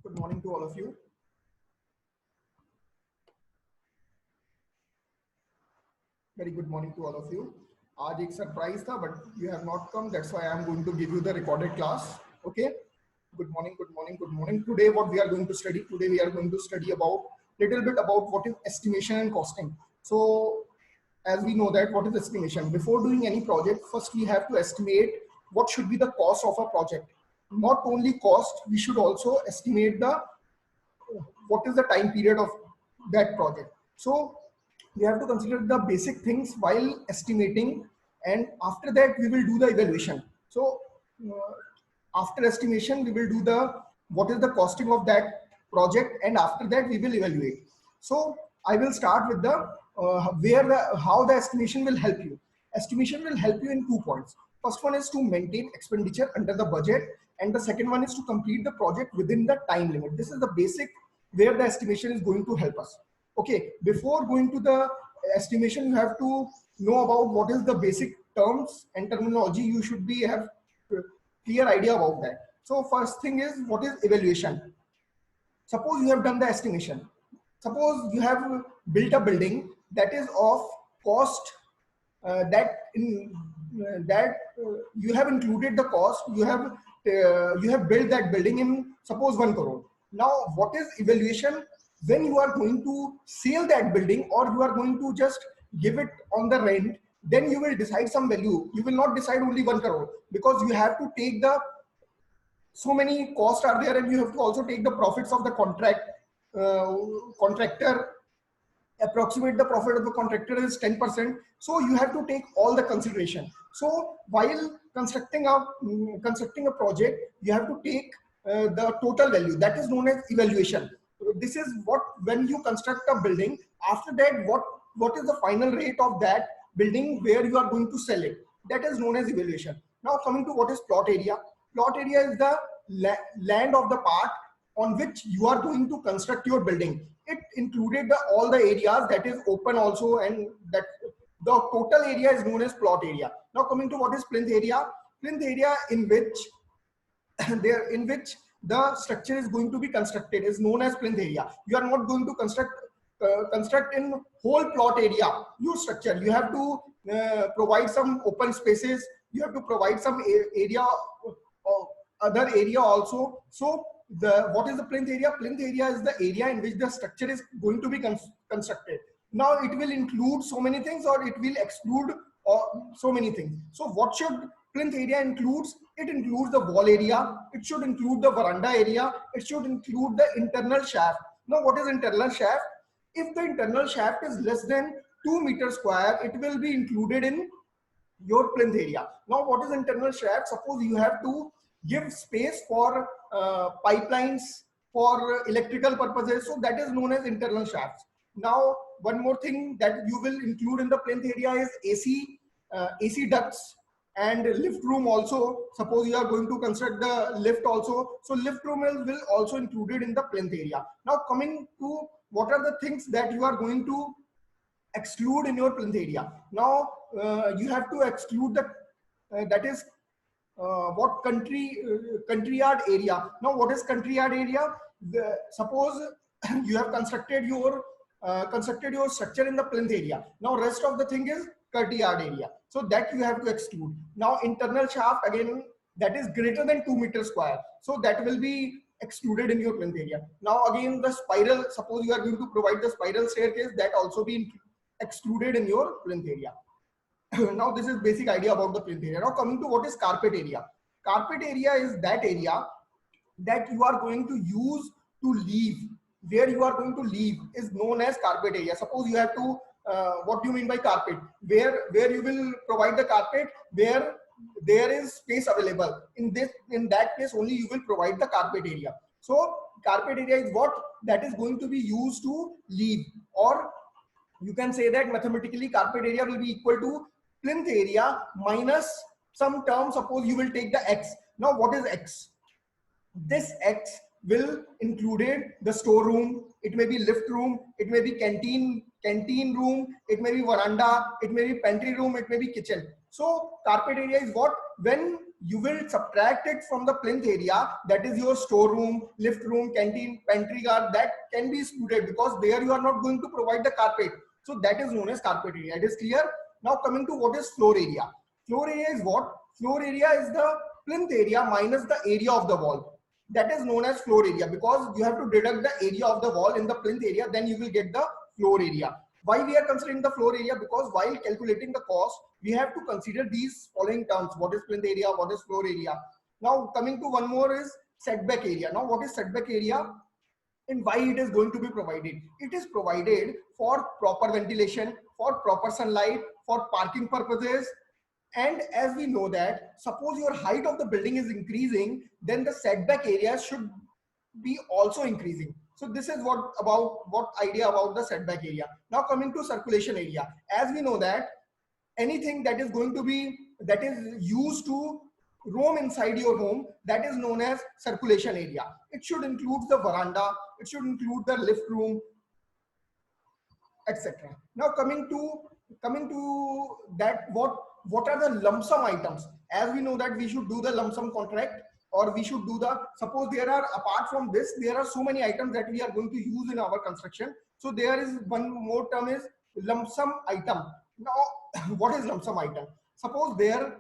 Good morning to all of you. Very good morning to all of you. आज एक surprise था but you have not come. That's why I am going to give you the recorded class. Okay. Good morning. Good morning. Good morning. Today what we are going to study? Today we are going to study about little bit about what is estimation and costing. So as we know that what is estimation? Before doing any project, first we have to estimate what should be the cost of a project. Not only cost, we should also estimate the what is the time period of that project. So we have to consider the basic things while estimating, and after that we will do the evaluation. So after estimation we will do the what is the costing of that project, and after that we will evaluate. So I will start with the how the estimation will help you. Estimation will help you in 2 points. First one is to maintain expenditure under the budget, and the second one is to complete the project within the time limit. This is the basic where the estimation is going to help us. Okay, before going to the estimation, you have to know about what is the basic terms and terminology. You should be have clear idea about that. So first thing is, what is evaluation? Suppose you have done the estimation. Suppose you have built a building that is of cost you have included the cost. You have built that building in suppose 1 crore. Now what is evaluation? When you are going to sell that building or you are going to just give it on the rent, then you will decide some value. You will not decide only 1 crore, because you have to take the so many costs are there, and you have to also take the profits of the contractor. Approximate the profit of the contractor is 10%. So you have to take all the consideration. So while constructing a project, you have to take the total value. That is known as evaluation. This is what, when you construct a building, after that what is the final rate of that building where you are going to sell it. That is known as evaluation. Now coming to what is plot area. Plot area is the land of the part on which you are going to construct your building. It included all the areas that is open also, and that the total area is known as plot area. Now coming to what is plinth area. Plinth area in which the structure is going to be constructed is known as plinth area. You are not going to construct in whole plot area your structure. You have to provide some open spaces. You have to provide some area, other area also. So what is the plinth area? Plinth area is the area in which the structure is going to be constructed. Now it will include so many things, or it will exclude so many things. So what should plinth area includes? It includes the wall area, it should include the veranda area, it should include the internal shaft. Now what is internal shaft? If the internal shaft is less than 2 meters square, it will be included in your plinth area. Now what is internal shaft? Suppose you have to give space for pipelines for electrical purposes, so that is known as internal shafts. Now one more thing that you will include in the plinth area is AC ducts and lift room also. Suppose you are going to construct the lift also, so lift room will also included in the plinth area. Now coming to what are the things that you are going to exclude in your plinth area. Now you have to exclude the that is what country yard area. Now what is country yard area? Suppose you have constructed your structure in the plinth area. Now rest of the thing is country yard area, so that you have to exclude. Now internal shaft, again, that is greater than 2 meters square, so that will be excluded in your plinth area. Now again, the spiral, suppose you are going to provide the spiral staircase, that also be excluded in your plinth area. Now this is basic idea about the plinth area. Now coming to what is carpet area. Carpet area is that area that you are going to use to leave. Where you are going to leave is known as carpet area. Suppose you have to what do you mean by carpet? Where you will provide the carpet, where there is space available. In that case only you will provide the carpet area. So carpet area is what that is going to be used to leave, or you can say that mathematically carpet area will be equal to plinth area minus some term. Suppose you will take the x. Now what is x? This x will included the storeroom, it may be lift room, it may be canteen room, it may be veranda, it may be pantry room, it may be kitchen. So carpet area is what, when you will subtract it from the plinth area, that is your storeroom, lift room, canteen, pantry car, that can be excluded because there you are not going to provide the carpet. So that is known as carpet area. It is clear? Now coming to what is floor area. Floor area is what? Floor area is the plinth area minus the area of the wall. That is known as floor area because you have to deduct the area of the wall in the plinth area, then you will get the floor area. Why we are considering the floor area? Because while calculating the cost, we have to consider these following terms. What is plinth area? What is floor area? Now coming to one more is setback area. Now what is setback area and why it is going to be provided? It is provided for proper ventilation, for proper sunlight, for parking purposes. And as we know that, suppose your height of the building is increasing, then the setback area should be also increasing. So this is what idea about the setback area. Now coming to circulation area. As we know that anything that is going to be, that is used to roam inside your home, that is known as circulation area. It should include the veranda, it should include the lift room, etc. Now coming to that, what are the lump sum items? As we know that we should do the lump sum contract, or we should do the, suppose there are, apart from this, there are so many items that we are going to use in our construction. So there is one more term is lump sum item. Now what is lump sum item? Suppose there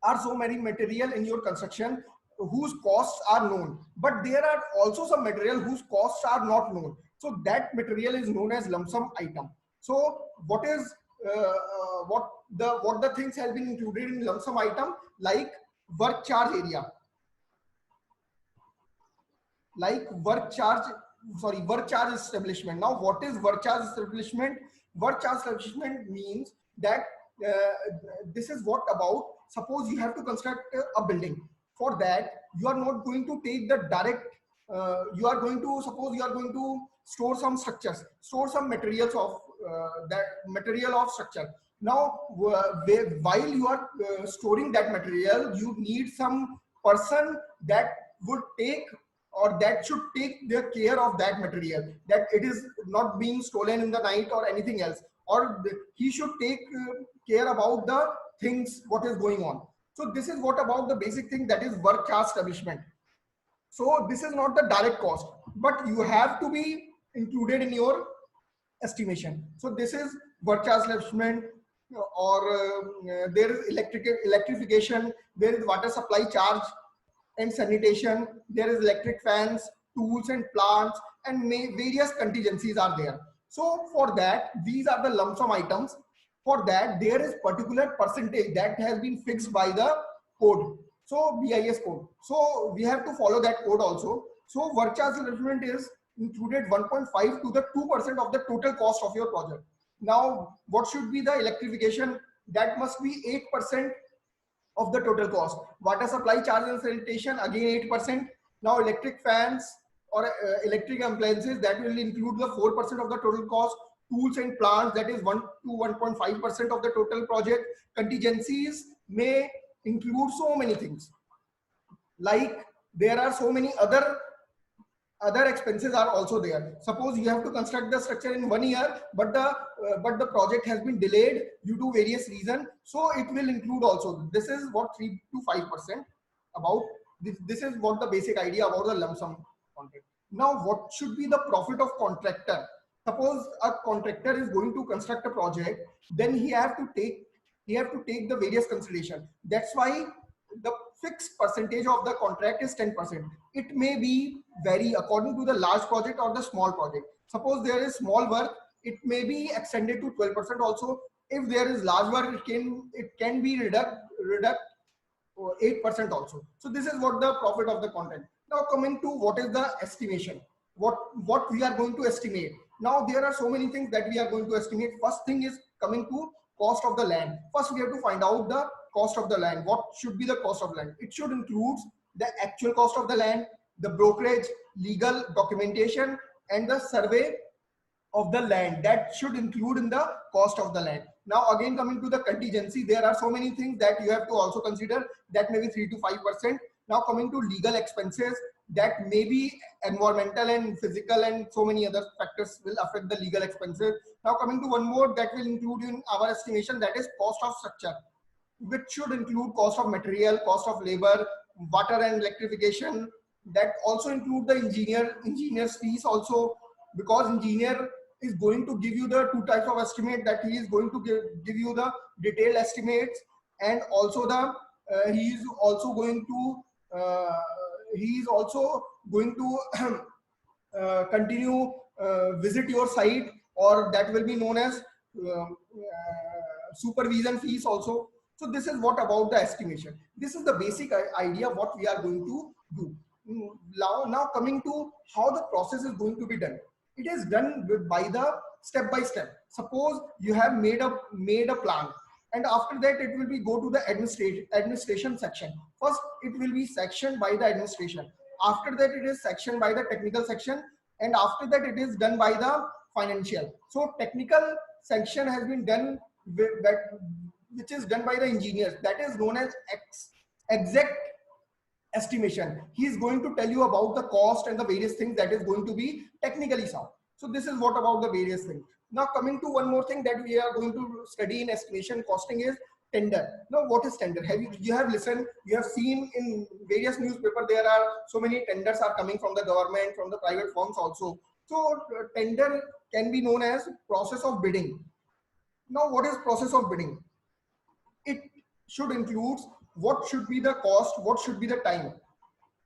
are so many material in your construction whose costs are known, but there are also some material whose costs are not known. So that material is known as lump sum item. So what is what the things have been included in lump sum item, like work charge area, like work charge establishment. Now what is work charge establishment? Work charge establishment means that this is what about, suppose you have to construct a building. For that you are not going to take the direct, you are going to, suppose you are going to store some structures, store some materials of that material of structure. Now while you are storing that material, you need some person that would take, or that should take the care of that material, that it is not being stolen in the night or anything else, or he should take care about the things what is going on. So this is what about the basic thing, that is work charge establishment. So this is not the direct cost, but you have to be included in your estimation. So this is work charge establishment, or there is electrification, there is water supply charge and sanitation, there is electric fans, tools and plants, and various contingencies are there. So for that, these are the lump sum items. For that, there is particular percentage that has been fixed by the code. So BIS code. So we have to follow that code also. So work charge establishment is included 1.5 to the 2% of the total cost of your project. Now, what should be the electrification? That must be 8% of the total cost. Water supply charge and sanitation, again 8%. Now electric fans or electric appliances, that will include the 4% of the total cost. Tools and plants, that is 1 to 1.5% of the total project. Contingencies may include so many things, like there are so many other expenses are also there. Suppose you have to construct the structure in 1 year, but the project has been delayed due to various reasons, so it will include also. This is what 3 to 5% about this. This is what the basic idea about the lump sum contract. Now what should be the profit of contractor? Suppose a contractor is going to construct a project, then he have to take the various consideration. That's why the fixed percentage of the contract is 10%. It may be vary according to the large project or the small project. Suppose there is small work, it may be extended to 12% also. If there is large work, it can be reduct 8% also. So this is what the profit of the contract. Now coming to what is the estimation, what we are going to estimate. Now there are so many things that we are going to estimate. First thing is coming to cost of the land. First we have to find out the cost of the land. What should be the cost of land? It should include the actual cost of the land, the brokerage, legal documentation, and the survey of the land. That should include in the cost of the land. Now again coming to the contingency, there are so many things that you have to also consider, that may be 3 to 5%. Now coming to legal expenses, that may be environmental and physical and so many other factors will affect the legal expenses. Now coming to one more that will include in our estimation, that is cost of structure. which should include cost of material, cost of labor, water and electrification. That also include the engineer's fees also, because engineer is going to give you the two types of estimate, that he is going to give you the detailed estimates, and also the he is also going to continue visit your site, or that will be known as supervision fees also. So this is what about the estimation. This is the basic idea what we are going to do. Now coming to how the process is going to be done. It is done by the step by step. Suppose you have made a plan, and after that it will be go to the administration section. First it will be sectioned by the administration. After that it is sectioned by the technical section, and after that it is done by the financial. So technical section has been done which is done by the engineers, that is known as exact estimation. He is going to tell you about the cost and the various things that is going to be technically sound. So this is what about the various things. Now coming to one more thing that we are going to study in estimation costing is tender. Now what is tender? You have listened, you have seen in various newspapers, there are so many tenders are coming from the government, from the private firms also. So tender can be known as process of bidding. Now what is process of bidding? It should include what should be the cost, what should be the time.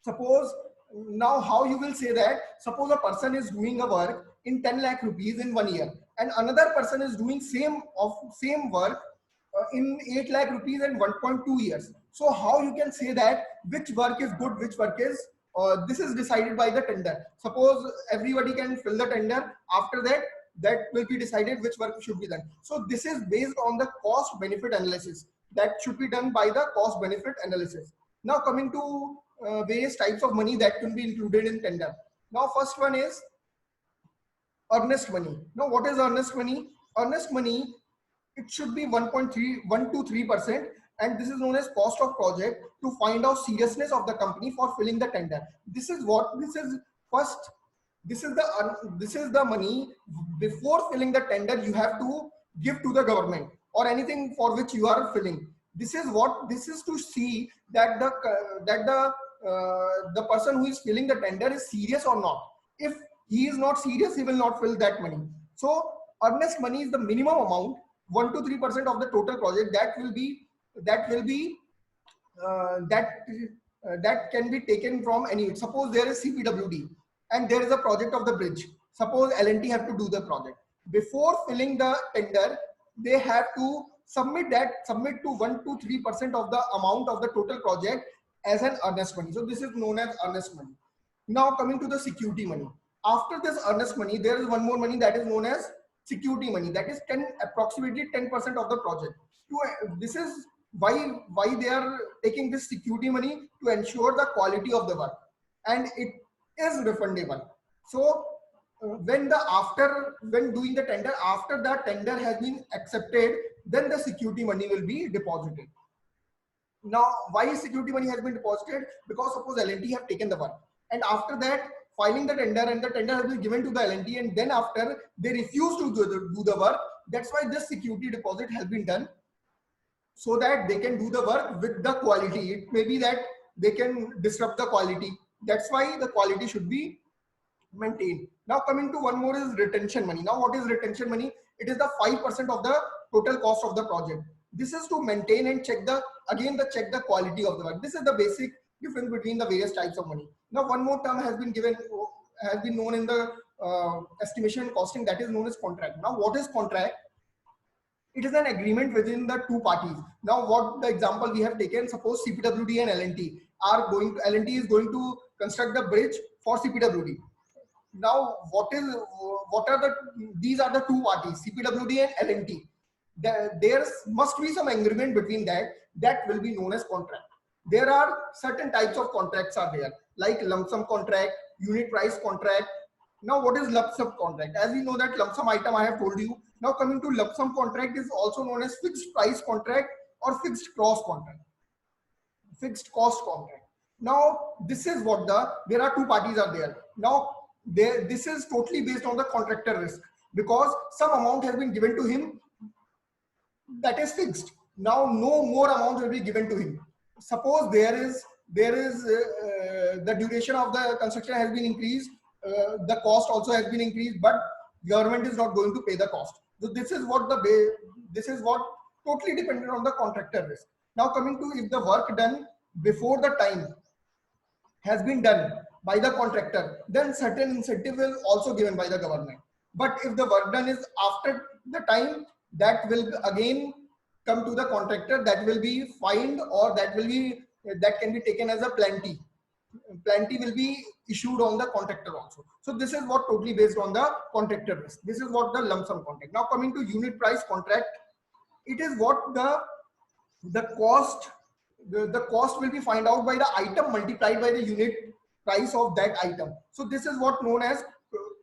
Suppose, now how you will say that, suppose a person is doing a work in 10 lakh rupees in 1 year, and another person is doing same work in 8 lakh rupees in 1.2 years. So how you can say that which work is good, which work is this is decided by the tender. Suppose everybody can fill the tender, after that will be decided which work should be done. So this is based on the cost benefit analysis, that should be done by the cost benefit analysis. Now coming to various types of money that can be included in tender. Now first one is earnest money. Now what is earnest money? Earnest money, it should be 1.1 to 3%, and this is known as cost of project, to find out seriousness of the company for filling the tender. This is the money before filling the tender you have to give to the government, or anything for which you are filling. This is to see that the person who is filling the tender is serious or not. If he is not serious, he will not fill that money. So earnest money is the minimum amount, 1 to 3% of the total project, that can be taken from any. Suppose there is CPWD and there is a project of the bridge. Suppose L&T have to do the project. Before filling the tender, they have to submit to 1 to 3% of the amount of the total project as an earnest money. So this is known as earnest money. Now coming to the security money. After this earnest money, there is one more money that is known as security money, that is approximately 10% of the project. This is why they are taking this security money, to ensure the quality of the work, and it is refundable. So when doing the tender, after the tender has been accepted, then the security money will be deposited. Now why security money has been deposited? Because suppose L&T have taken the work, and after that filing the tender, and the tender has been given to the L&T, and then after they refuse to do the work, that's why this security deposit has been done, so that they can do the work with the quality. It may be that they can disrupt the quality. That's why the quality should be maintained. Now coming to one more is retention money. Now what is retention money? It is the 5% of the total cost of the project. This is to maintain and check the quality of the work. This is the basic difference between the various types of money. Now one more term has been known in the estimation and costing, that is known as contract. Now what is contract? It is an agreement within the two parties. Now what the example we have taken, suppose CPWD and L&T L&T is going to construct the bridge for CPWD. Now these are the two parties, CPWD and L&T. There must be some agreement between that will be known as contract. There are certain types of contracts are there, like lump sum contract, unit price contract. Now what is lump sum contract? As we know that lump sum item I have told you. Now coming to lump sum contract is also known as fixed price contract or fixed cost contract. Fixed cost contract. Now this is what there are two parties are there. Now this is totally based on the contractor risk, because some amount has been given to him that is fixed. Now no more amount will be given to him. Suppose the duration of the construction has been increased, the cost also has been increased, but government is not going to pay the cost. So this is what totally dependent on the contractor risk. Now coming to, if the work done before the time has been done by the contractor, then certain incentive will also given by the government. But if the work done is after the time, that will again come to the contractor, that will be fined, or that can be taken as a plenty will be issued on the contractor also. So this is what totally based on the contractor risk. This is what the lump sum contract. Now coming to unit price contract, it is what the cost, the cost will be find out by the item multiplied by the unit price of that item. So this is what known as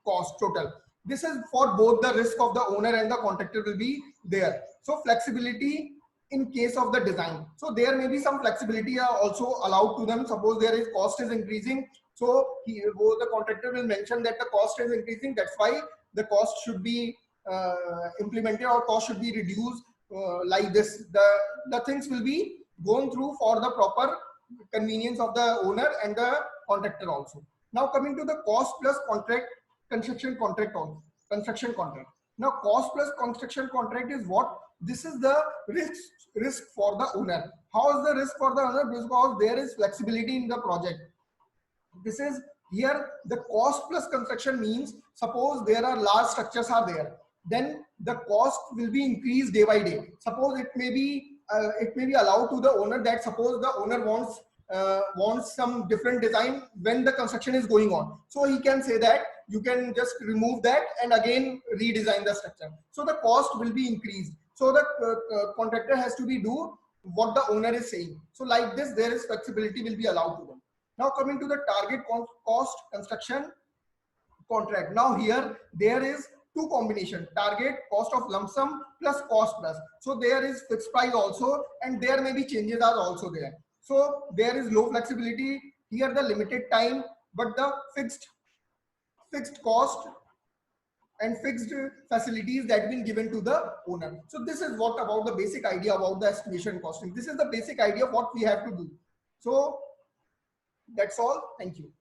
cost total. This is for both the risk of the owner and the contractor will be there. So flexibility in case of the design, so there may be some flexibility are also allowed to them. Suppose there is cost is increasing, so the contractor will mention that the cost is increasing, that's why the cost should be implemented, or cost should be reduced, like this. The things will be gone through for the proper convenience of the owner and the contractor also. Now coming to the cost plus contract construction contract also. Construction contract. Now cost plus construction contract is what? This is the risk for the owner. How is the risk for the owner? Because there is flexibility in the project. This is here the cost plus construction means, suppose there are large structures are there, then the cost will be increased day by day. Suppose it may be allowed to the owner that suppose the owner wants some different design when the construction is going on, so he can say that you can just remove that and again redesign the structure. So the cost will be increased, so the contractor has to be do what the owner is saying. So like this, there is flexibility will be allowed to them. Now coming to the target cost construction contract. Now here there is two combination: target cost of lump sum plus cost plus. So there is fixed price also, and there may be changes are also there. So there is low flexibility here, the limited time, but the fixed cost and fixed facilities that been given to the owner. So this is what about the basic idea about the estimation costing. This is the basic idea of what we have to do. So that's all. Thank you.